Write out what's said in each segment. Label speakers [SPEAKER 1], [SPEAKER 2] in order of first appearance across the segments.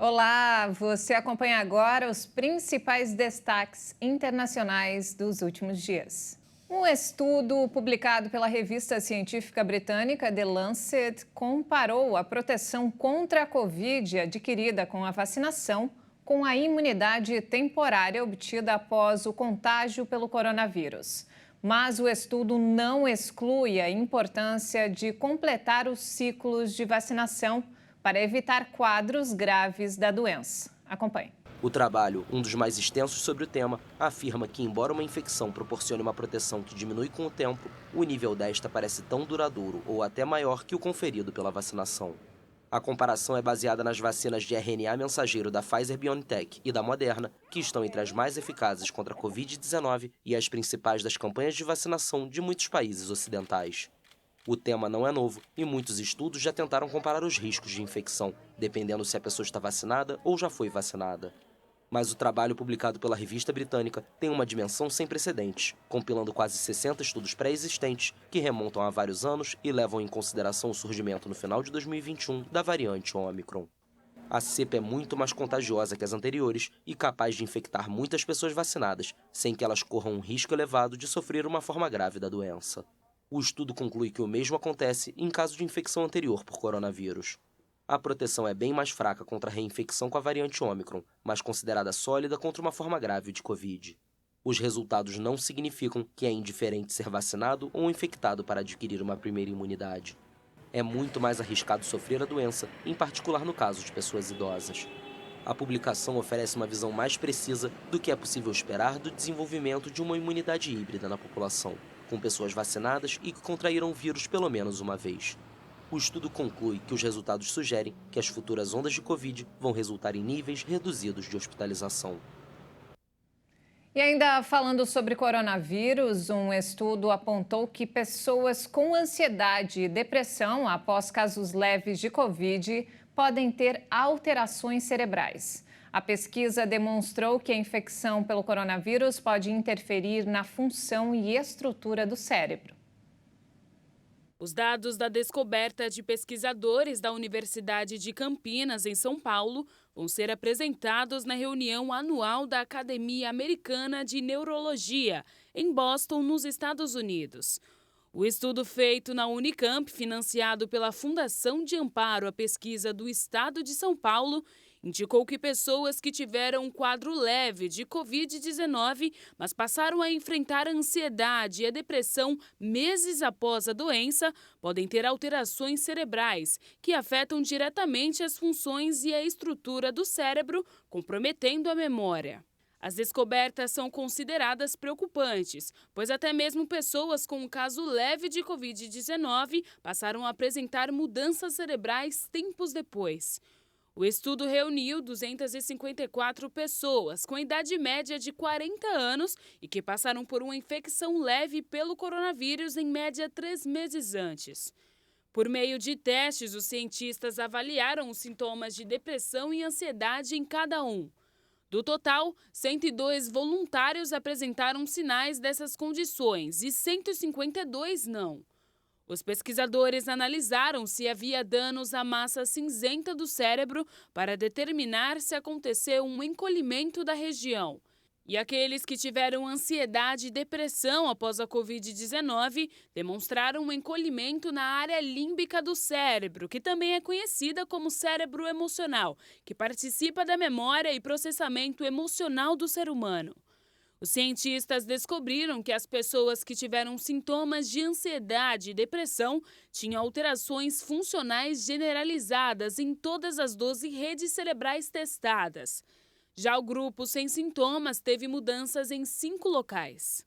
[SPEAKER 1] Olá, você acompanha agora os principais destaques internacionais dos últimos dias. Um estudo publicado pela revista científica britânica The Lancet comparou a proteção contra a Covid adquirida com a vacinação com a imunidade temporária obtida após o contágio pelo coronavírus. Mas o estudo não exclui a importância de completar os ciclos de vacinação para evitar quadros graves da doença. Acompanhe.
[SPEAKER 2] O trabalho, um dos mais extensos sobre o tema, afirma que, embora uma infecção proporcione uma proteção que diminui com o tempo, o nível desta parece tão duradouro ou até maior que o conferido pela vacinação. A comparação é baseada nas vacinas de RNA mensageiro da Pfizer-BioNTech e da Moderna, que estão entre as mais eficazes contra a Covid-19 e as principais das campanhas de vacinação de muitos países ocidentais. O tema não é novo e muitos estudos já tentaram comparar os riscos de infecção, dependendo se a pessoa está vacinada ou já foi vacinada. Mas o trabalho publicado pela revista britânica tem uma dimensão sem precedentes, compilando quase 60 estudos pré-existentes que remontam a vários anos e levam em consideração o surgimento no final de 2021 da variante Ômicron. A cepa é muito mais contagiosa que as anteriores e capaz de infectar muitas pessoas vacinadas, sem que elas corram um risco elevado de sofrer uma forma grave da doença. O estudo conclui que o mesmo acontece em caso de infecção anterior por coronavírus. A proteção é bem mais fraca contra a reinfecção com a variante Ômicron, mas considerada sólida contra uma forma grave de Covid. Os resultados não significam que é indiferente ser vacinado ou infectado para adquirir uma primeira imunidade. É muito mais arriscado sofrer a doença, em particular no caso de pessoas idosas. A publicação oferece uma visão mais precisa do que é possível esperar do desenvolvimento de uma imunidade híbrida na população, com pessoas vacinadas e que contraíram o vírus pelo menos uma vez. O estudo conclui que os resultados sugerem que as futuras ondas de Covid vão resultar em níveis reduzidos de hospitalização.
[SPEAKER 1] E ainda falando sobre coronavírus, um estudo apontou que pessoas com ansiedade e depressão após casos leves de Covid podem ter alterações cerebrais. A pesquisa demonstrou que a infecção pelo coronavírus pode interferir na função e estrutura do cérebro.
[SPEAKER 3] Os dados da descoberta de pesquisadores da Universidade de Campinas, em São Paulo, vão ser apresentados na reunião anual da Academia Americana de Neurologia, em Boston, nos Estados Unidos. O estudo feito na Unicamp, financiado pela Fundação de Amparo à Pesquisa do Estado de São Paulo, indicou que pessoas que tiveram um quadro leve de Covid-19, mas passaram a enfrentar a ansiedade e a depressão meses após a doença, podem ter alterações cerebrais que afetam diretamente as funções e a estrutura do cérebro, comprometendo a memória. As descobertas são consideradas preocupantes, pois até mesmo pessoas com um caso leve de Covid-19 passaram a apresentar mudanças cerebrais tempos depois. O estudo reuniu 254 pessoas com idade média de 40 anos e que passaram por uma infecção leve pelo coronavírus em média 3 meses antes. Por meio de testes, os cientistas avaliaram os sintomas de depressão e ansiedade em cada um. Do total, 102 voluntários apresentaram sinais dessas condições e 152 não. Os pesquisadores analisaram se havia danos à massa cinzenta do cérebro para determinar se aconteceu um encolhimento da região. E aqueles que tiveram ansiedade e depressão após a Covid-19 demonstraram um encolhimento na área límbica do cérebro, que também é conhecida como cérebro emocional, que participa da memória e processamento emocional do ser humano. Os cientistas descobriram que as pessoas que tiveram sintomas de ansiedade e depressão tinham alterações funcionais generalizadas em todas as 12 redes cerebrais testadas. Já o grupo sem sintomas teve mudanças em 5 locais.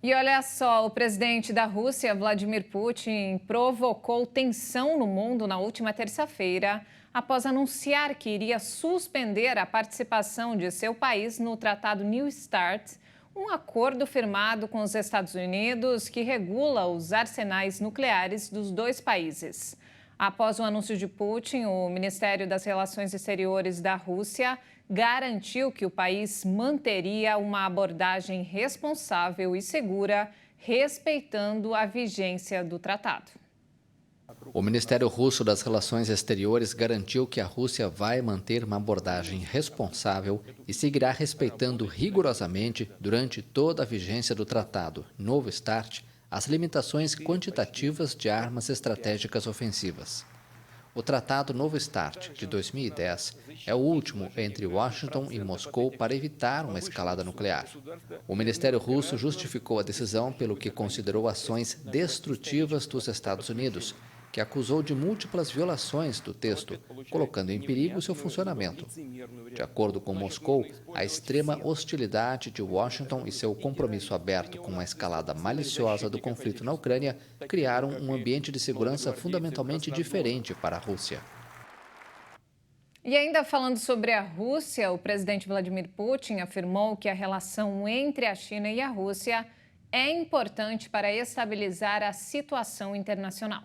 [SPEAKER 1] E olha só, o presidente da Rússia, Vladimir Putin, provocou tensão no mundo na última terça-feira, após anunciar que iria suspender a participação de seu país no Tratado New START, um acordo firmado com os Estados Unidos que regula os arsenais nucleares dos dois países. Após o anúncio de Putin, o Ministério das Relações Exteriores da Rússia garantiu que o país manteria uma abordagem responsável e segura, respeitando a vigência do tratado.
[SPEAKER 4] O Ministério Russo das Relações Exteriores garantiu que a Rússia vai manter uma abordagem responsável e seguirá respeitando rigorosamente, durante toda a vigência do Tratado Novo START, as limitações quantitativas de armas estratégicas ofensivas. O Tratado Novo START, de 2010, é o último entre Washington e Moscou para evitar uma escalada nuclear. O Ministério Russo justificou a decisão pelo que considerou ações destrutivas dos Estados Unidos, que acusou de múltiplas violações do texto, colocando em perigo seu funcionamento. De acordo com Moscou, a extrema hostilidade de Washington e seu compromisso aberto com uma escalada maliciosa do conflito na Ucrânia criaram um ambiente de segurança fundamentalmente diferente para a Rússia.
[SPEAKER 1] E ainda falando sobre a Rússia, o presidente Vladimir Putin afirmou que a relação entre a China e a Rússia é importante para estabilizar a situação internacional.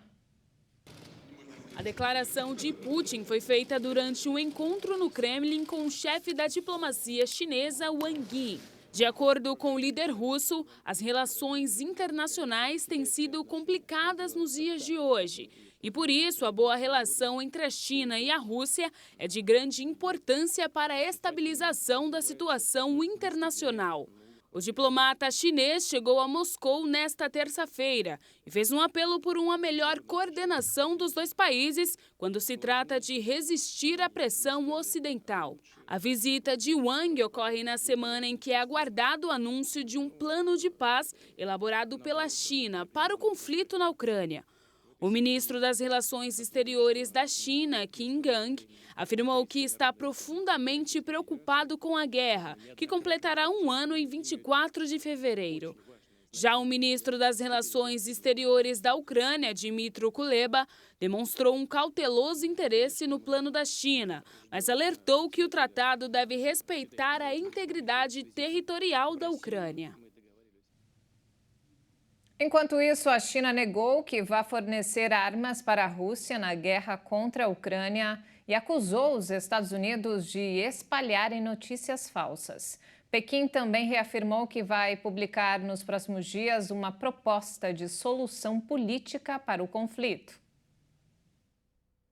[SPEAKER 3] A declaração de Putin foi feita durante um encontro no Kremlin com o chefe da diplomacia chinesa, Wang Yi. De acordo com o líder russo, as relações internacionais têm sido complicadas nos dias de hoje. E por isso, a boa relação entre a China e a Rússia é de grande importância para a estabilização da situação internacional. O diplomata chinês chegou a Moscou nesta terça-feira e fez um apelo por uma melhor coordenação dos dois países quando se trata de resistir à pressão ocidental. A visita de Wang ocorre na semana em que é aguardado o anúncio de um plano de paz elaborado pela China para o conflito na Ucrânia. O ministro das Relações Exteriores da China, Qin Gang, afirmou que está profundamente preocupado com a guerra, que completará um ano em 24 de fevereiro. Já o ministro das Relações Exteriores da Ucrânia, Dmytro Kuleba, demonstrou um cauteloso interesse no plano da China, mas alertou que o tratado deve respeitar a integridade territorial da Ucrânia.
[SPEAKER 1] Enquanto isso, a China negou que vai fornecer armas para a Rússia na guerra contra a Ucrânia e acusou os Estados Unidos de espalharem notícias falsas. Pequim também reafirmou que vai publicar nos próximos dias uma proposta de solução política para o conflito.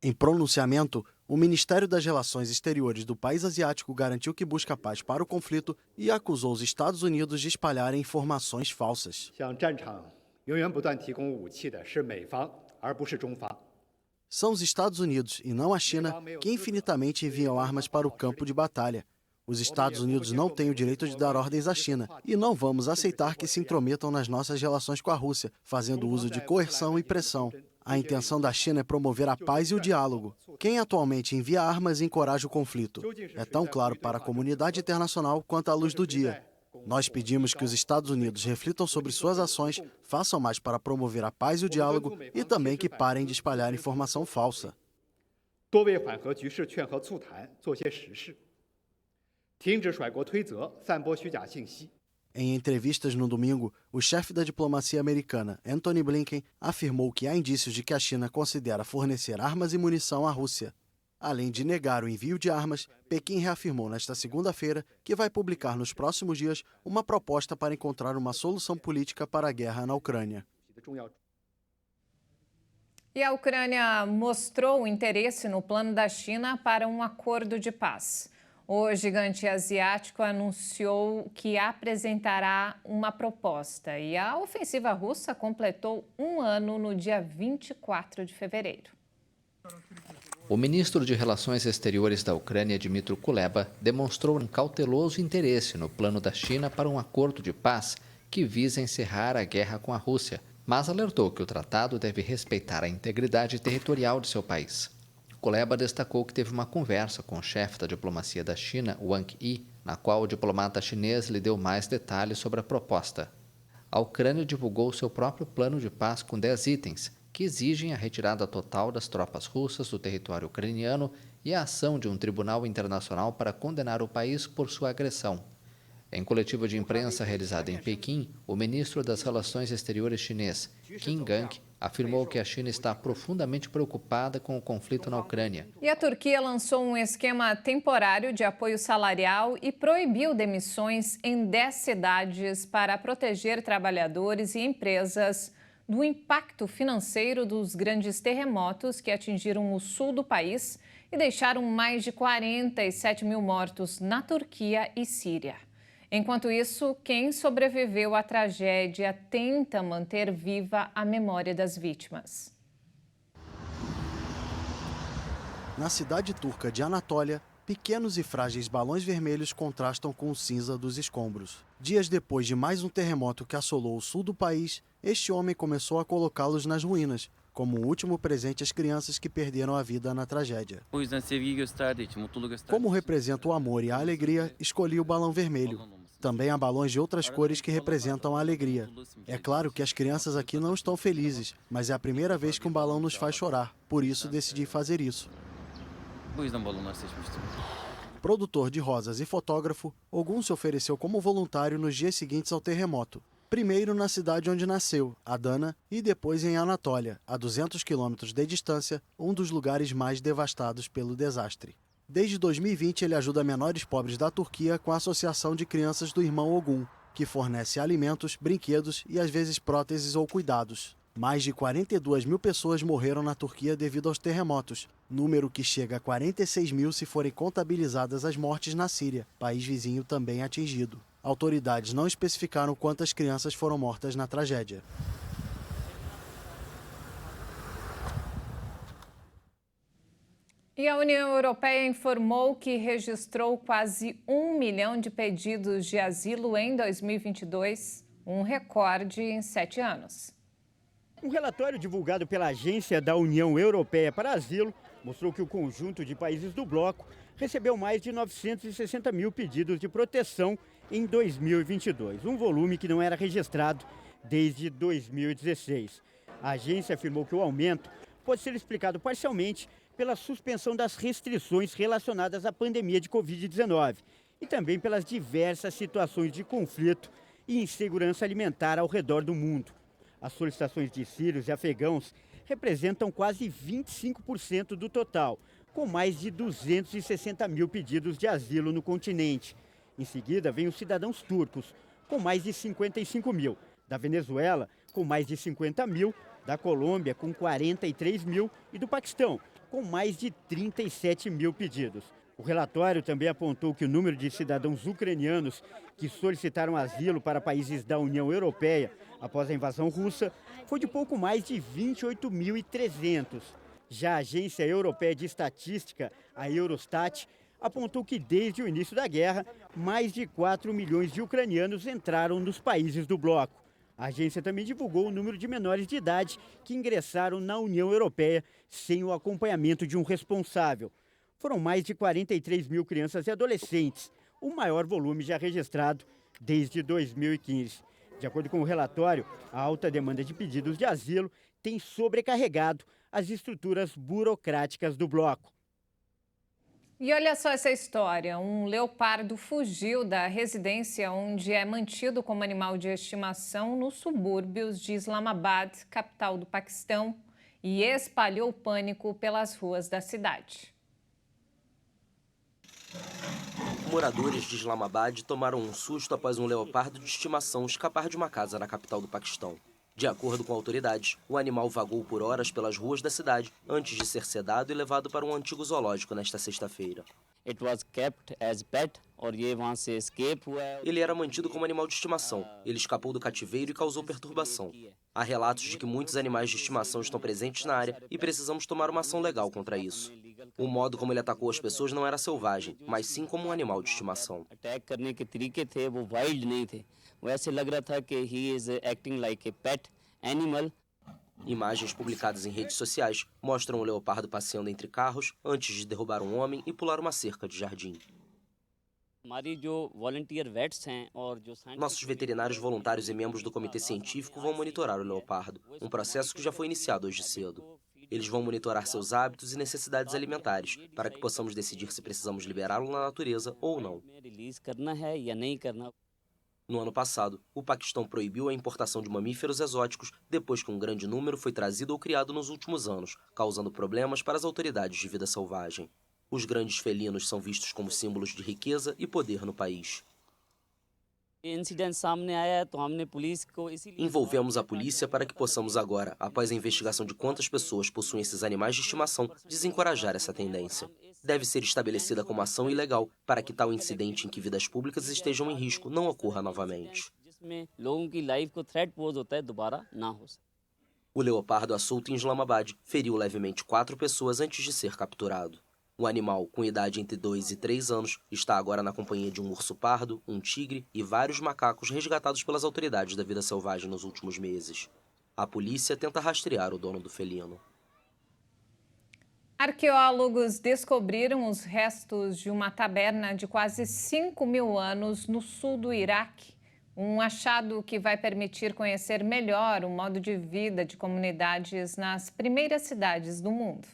[SPEAKER 5] Em pronunciamento, o Ministério das Relações Exteriores do país asiático garantiu que busca paz para o conflito e acusou os Estados Unidos de espalharem informações falsas. São os Estados Unidos e não a China que infinitamente enviam armas para o campo de batalha. Os Estados Unidos não têm o direito de dar ordens à China e não vamos aceitar que se intrometam nas nossas relações com a Rússia, fazendo uso de coerção e pressão. A intenção da China é promover a paz e o diálogo. Quem atualmente envia armas encoraja o conflito. É tão claro para a comunidade internacional quanto a luz do dia. Nós pedimos que os Estados Unidos reflitam sobre suas ações, façam mais para promover a paz e o diálogo e também que parem de espalhar informação falsa. Em entrevistas no domingo, o chefe da diplomacia americana, Antony Blinken, afirmou que há indícios de que a China considera fornecer armas e munição à Rússia. Além de negar o envio de armas, Pequim reafirmou nesta segunda-feira que vai publicar nos próximos dias uma proposta para encontrar uma solução política para a guerra na Ucrânia.
[SPEAKER 1] E a Ucrânia mostrou interesse no plano da China para um acordo de paz. O gigante asiático anunciou que apresentará uma proposta e a ofensiva russa completou um ano no dia 24 de fevereiro.
[SPEAKER 4] O ministro de Relações Exteriores da Ucrânia, Dmytro Kuleba, demonstrou um cauteloso interesse no plano da China para um acordo de paz que visa encerrar a guerra com a Rússia, mas alertou que o tratado deve respeitar a integridade territorial de seu país. Kuleba destacou que teve uma conversa com o chefe da diplomacia da China, Wang Yi, na qual o diplomata chinês lhe deu mais detalhes sobre a proposta. A Ucrânia divulgou seu próprio plano de paz com 10 itens, que exigem a retirada total das tropas russas do território ucraniano e a ação de um tribunal internacional para condenar o país por sua agressão. Em coletiva de imprensa realizada em Pequim, o ministro das Relações Exteriores chinês, Qin Gang, afirmou que a China está profundamente preocupada com o conflito na Ucrânia.
[SPEAKER 1] E a Turquia lançou um esquema temporário de apoio salarial e proibiu demissões em 10 cidades para proteger trabalhadores e empresas do impacto financeiro dos grandes terremotos que atingiram o sul do país e deixaram mais de 47 mil mortos na Turquia e Síria. Enquanto isso, quem sobreviveu à tragédia tenta manter viva a memória das vítimas.
[SPEAKER 5] Na cidade turca de Anatólia, pequenos e frágeis balões vermelhos contrastam com o cinza dos escombros. Dias depois de mais um terremoto que assolou o sul do país, este homem começou a colocá-los nas ruínas, como um último presente às crianças que perderam a vida na tragédia. Como representa o amor e a alegria, escolhi o balão vermelho. Também há balões de outras cores que representam a alegria. É claro que as crianças aqui não estão felizes, mas é a primeira vez que um balão nos faz chorar, por isso decidi fazer isso. Produtor de rosas e fotógrafo, Ogun se ofereceu como voluntário nos dias seguintes ao terremoto. Primeiro na cidade onde nasceu, Adana, e depois em Anatólia, a 200 quilômetros de distância, um dos lugares mais devastados pelo desastre. Desde 2020, ele ajuda menores pobres da Turquia com a Associação de Crianças do Irmão Ogun, que fornece alimentos, brinquedos e às vezes próteses ou cuidados. Mais de 42 mil pessoas morreram na Turquia devido aos terremotos, número que chega a 46 mil se forem contabilizadas as mortes na Síria, país vizinho também atingido. Autoridades não especificaram quantas crianças foram mortas na tragédia.
[SPEAKER 1] E a União Europeia informou que registrou quase 1 milhão de pedidos de asilo em 2022, um recorde em 7 anos.
[SPEAKER 6] Um relatório divulgado pela Agência da União Europeia para Asilo mostrou que o conjunto de países do bloco recebeu mais de 960 mil pedidos de proteção em 2022, um volume que não era registrado desde 2016. A agência afirmou que o aumento pode ser explicado parcialmente pela suspensão das restrições relacionadas à pandemia de Covid-19 e também pelas diversas situações de conflito e insegurança alimentar ao redor do mundo. As solicitações de sírios e afegãos representam quase 25% do total, com mais de 260 mil pedidos de asilo no continente. Em seguida, vem os cidadãos turcos, com mais de 55 mil, da Venezuela, com mais de 50 mil, da Colômbia, com 43 mil e do Paquistão, com mais de 37 mil pedidos. O relatório também apontou que o número de cidadãos ucranianos que solicitaram asilo para países da União Europeia após a invasão russa foi de pouco mais de 28.300. Já a Agência Europeia de Estatística, a Eurostat, apontou que desde o início da guerra, mais de 4 milhões de ucranianos entraram nos países do bloco. A agência também divulgou o número de menores de idade que ingressaram na União Europeia sem o acompanhamento de um responsável. Foram mais de 43 mil crianças e adolescentes, o maior volume já registrado desde 2015. De acordo com o relatório, a alta demanda de pedidos de asilo tem sobrecarregado as estruturas burocráticas do bloco.
[SPEAKER 1] E olha só essa história, um leopardo fugiu da residência onde é mantido como animal de estimação nos subúrbios de Islamabad, capital do Paquistão, e espalhou pânico pelas ruas da cidade.
[SPEAKER 2] Moradores de Islamabad tomaram um susto após um leopardo de estimação escapar de uma casa na capital do Paquistão. De acordo com autoridades, o animal vagou por horas pelas ruas da cidade antes de ser sedado e levado para um antigo zoológico nesta sexta-feira. Ele era mantido como animal de estimação. Ele escapou do cativeiro e causou perturbação. Há relatos de que muitos animais de estimação estão presentes na área e precisamos tomar uma ação legal contra isso. O modo como ele atacou as pessoas não era selvagem, mas sim como um animal de estimação. Imagens publicadas em redes sociais mostram o leopardo passeando entre carros antes de derrubar um homem e pular uma cerca de jardim. Nossos veterinários voluntários e membros do comitê científico vão monitorar o leopardo, um processo que já foi iniciado hoje cedo. Eles vão monitorar seus hábitos e necessidades alimentares, para que possamos decidir se precisamos liberá-lo na natureza ou não. No ano passado, o Paquistão proibiu a importação de mamíferos exóticos depois que um grande número foi trazido ou criado nos últimos anos, causando problemas para as autoridades de vida selvagem. Os grandes felinos são vistos como símbolos de riqueza e poder no país. Envolvemos a polícia para que possamos agora, após a investigação de quantas pessoas possuem esses animais de estimação, desencorajar essa tendência. Deve ser estabelecida como ação ilegal para que tal incidente em que vidas públicas estejam em risco não ocorra novamente. O leopardo assolto em Islamabad feriu levemente 4 pessoas antes de ser capturado. O animal, com idade entre 2 e 3 anos, está agora na companhia de um urso pardo, um tigre e vários macacos resgatados pelas autoridades da vida selvagem nos últimos meses. A polícia tenta rastrear o dono do felino.
[SPEAKER 1] Arqueólogos descobriram os restos de uma taberna de quase 5.000 anos no sul do Iraque. Um achado que vai permitir conhecer melhor o modo de vida de comunidades nas primeiras cidades do mundo.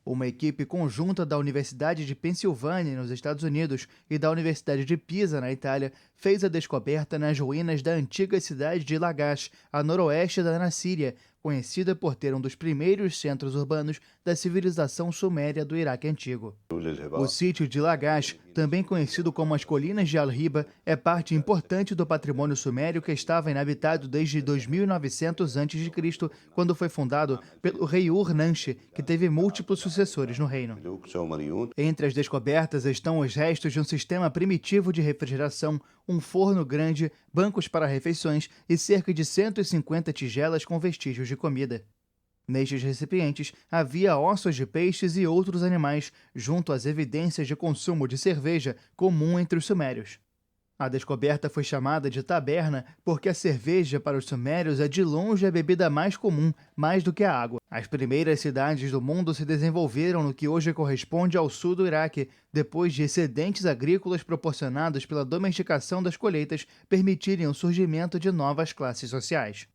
[SPEAKER 7] Uma equipe conjunta da Universidade de Pensilvânia, nos Estados Unidos, e da Universidade de Pisa, na Itália, fez a descoberta nas ruínas da antiga cidade de Lagash, a noroeste da Síria, conhecida por ter um dos primeiros centros urbanos da civilização suméria do Iraque antigo. O sítio de Lagash, também conhecido como as Colinas de Al-Riba, é parte importante do patrimônio sumério que estava inabitado desde 2900 a.C., quando foi fundado pelo rei Ur-Nanshi, que teve múltiplos sucessores no reino. Entre as descobertas estão os restos de um sistema primitivo de refrigeração, um forno grande, bancos para refeições e cerca de 150 tigelas com vestígios de comida. Nestes recipientes havia ossos de peixes e outros animais, junto às evidências de consumo de cerveja comum entre os sumérios. A descoberta foi chamada de taberna porque a cerveja para os sumérios é de longe a bebida mais comum, mais do que a água. As primeiras cidades do mundo se desenvolveram no que hoje corresponde ao sul do Iraque, depois de excedentes agrícolas proporcionados pela domesticação das colheitas permitirem o surgimento de novas classes sociais.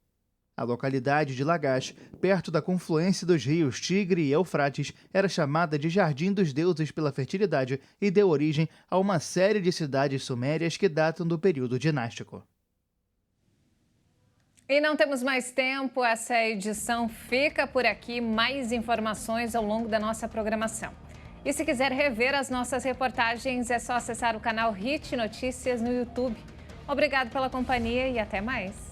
[SPEAKER 7] A localidade de Lagash, perto da confluência dos rios Tigre e Eufrates, era chamada de Jardim dos Deuses pela fertilidade e deu origem a uma série de cidades sumérias que datam do período dinástico.
[SPEAKER 1] E não temos mais tempo, essa edição fica por aqui. Mais informações ao longo da nossa programação. E se quiser rever as nossas reportagens, é só acessar o canal HIT Notícias no YouTube. Obrigado pela companhia e até mais.